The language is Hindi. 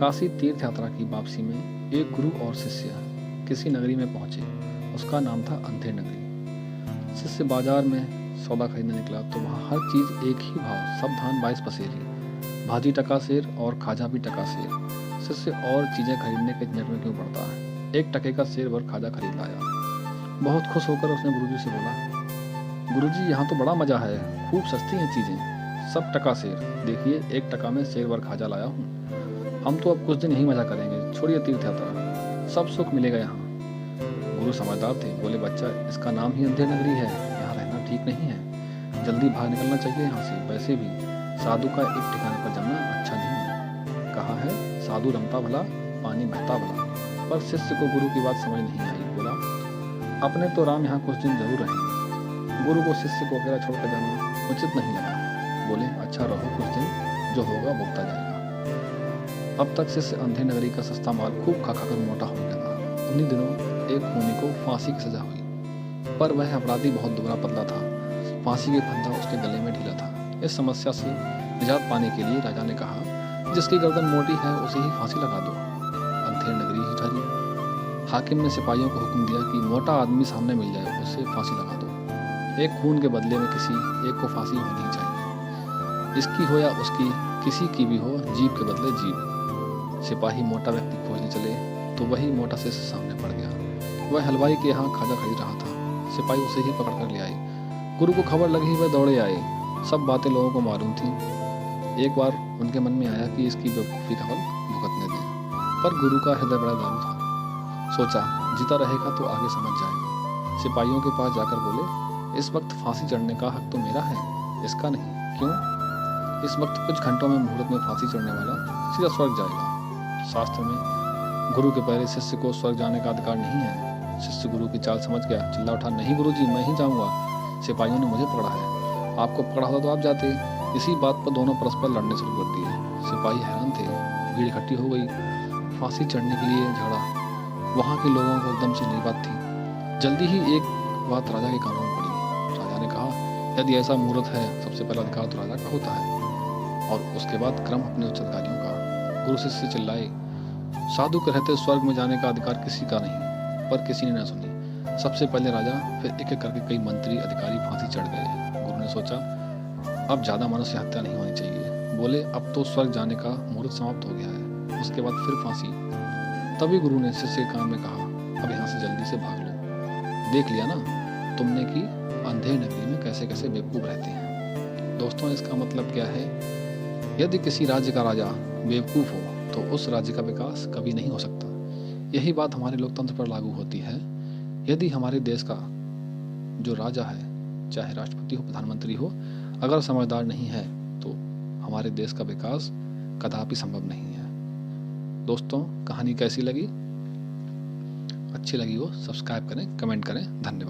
काशी तीर्थ यात्रा की वापसी में एक गुरु और शिष्य किसी नगरी में पहुंचे। उसका नाम था अंधेर नगरी। शिष्य बाजार में सौदा खरीदने निकला तो वहाँ हर चीज़ एक ही भाव, सब धान 22 पसेरी, भाजी टका सेर और खाजा भी टका सेर। शिष्य और चीज़ें खरीदने के झंझट में क्यों पड़ता है, 1 टके का सेर भर खाजा खरीद लाया। बहुत खुश होकर उसने गुरुजी से बोला, गुरुजी यहाँ तो बड़ा मज़ा है, खूब सस्ती हैं चीज़ें, सब टका सेर। देखिए 1 टका में सेर भर खाजा लाया हूँ। हम तो अब कुछ दिन यही मज़ा करेंगे, छोड़िए तीर्थ यात्रा, सब सुख मिलेगा यहाँ। गुरु समझदार थे, बोले बच्चा इसका नाम ही अंधेर नगरी है, यहाँ रहना ठीक नहीं है, जल्दी बाहर निकलना चाहिए यहाँ से। वैसे भी साधु का एक ठिकाने पर जमना अच्छा नहीं है। कहा है साधु रमता भला, पानी बहता भला। पर शिष्य को गुरु की बात समझ नहीं आई। बोला अपने तो राम यहाँ कुछ दिन जरूर रहेंगे। गुरु को शिष्य को अकेला छोड़कर जाना उचित नहीं लगा। बोले अच्छा रहो कुछ दिन, जो होगा भुगता जाएगा। अब तक शिष्य अंधेर नगरी का सस्ता माल खूब खा खाकर मोटा हो गया था। उन्हीं दिनों एक खूनी को फांसी की सजा हुई, पर वह अपराधी बहुत दुबला पतला था। फांसी के फंदा उसके गले में ढीला था। इस समस्या से निजात पाने के लिए राजा ने कहा, जिसकी गर्दन मोटी है उसे ही फांसी लगा दो। अंधेर नगरी ही ठहरी। हाकिम ने सिपाहियों को हुक्म दिया कि मोटा आदमी सामने मिल जाए उसे फांसी लगा दो। एक खून के बदले में किसी एक को फांसी होनी ही चाहिए, इसकी हो या उसकी, किसी की भी हो, जीभ के बदले जीभ। सिपाही मोटा व्यक्ति खोजने चले तो वही मोटा शिष्य सामने पड़ गया। वह हलवाई के यहाँ खाजा खरीद रहा था। सिपाही उसे ही पकड़ कर ले आए। गुरु को खबर लगी, वह दौड़े आए। सब बातें लोगों को मालूम थी। एक बार उनके मन में आया कि इसकी बेवकूफ़ी का फल भुगतने दें, पर गुरु का हृदय बड़ा दारू था। सोचा जीता रहेगा तो आगे समझ जाएगा। सिपाहियों के पास जाकर बोले, इस वक्त फांसी चढ़ने का हक तो मेरा है, इसका नहीं। क्यों? इस वक्त कुछ घंटों में मुहूर्त में फांसी चढ़ने वाला सीधा स्वर्ग जाएगा। शास्त्र में गुरु के पहले शिष्य को स्वर्ग जाने का अधिकार नहीं है। शिष्य गुरु की चाल समझ गया, चिल्ला उठा, नहीं गुरुजी मैं ही जाऊंगा, सिपाहियों ने मुझे पकड़ा है। आपको पकड़ा होता तो आप जाते। इसी बात पर दोनों परस्पर लड़ने शुरू कर दिए। सिपाही हैरान थे, भीड़ इकट्ठी हो गई, फांसी चढ़ने के लिए झगड़ा। वहाँ के लोगों को एकदम से नई बात थी। जल्दी ही एक बात राजा के कानों में पड़ी। राजा ने कहा, यदि ऐसा मुहूर्त है, सबसे पहला अधिकार तो राजा का होता है और उसके बाद क्रम अपने उच्च अधिकारियों का। गुरु शिष्य चिल्लाए, साधु के रहते स्वर्ग में जाने का अधिकार किसी का नहीं। पर किसी ने न सुनी। सबसे पहले राजा, फिर एक एक करके कई मंत्री अधिकारी फांसी चढ़ गए। गुरु ने सोचा अब ज़्यादा मनुष्य हत्या नहीं होनी चाहिए। बोले अब तो स्वर्ग जाने का मुहूर्त समाप्त हो गया है, उसके बाद फिर फांसी। तभी गुरु ने शिष्य के कान में कहा, अब यहाँ से जल्दी से भाग लो। देख लिया ना तुमने कि अंधेर नगरी में कैसे कैसे बेवकूफ़ रहते हैं। दोस्तों इसका मतलब क्या है? यदि किसी राज्य का राजा बेवकूफ़ हो तो उस राज्य का विकास कभी नहीं हो सकता। यही बात हमारे लोकतंत्र पर लागू होती है। यदि हमारे देश का जो राजा है, चाहे राष्ट्रपति हो, प्रधानमंत्री हो, अगर समझदार नहीं है तो हमारे देश का विकास कदापि संभव नहीं है। दोस्तों कहानी कैसी लगी? अच्छी लगी हो सब्सक्राइब करें, कमेंट करें। धन्यवाद।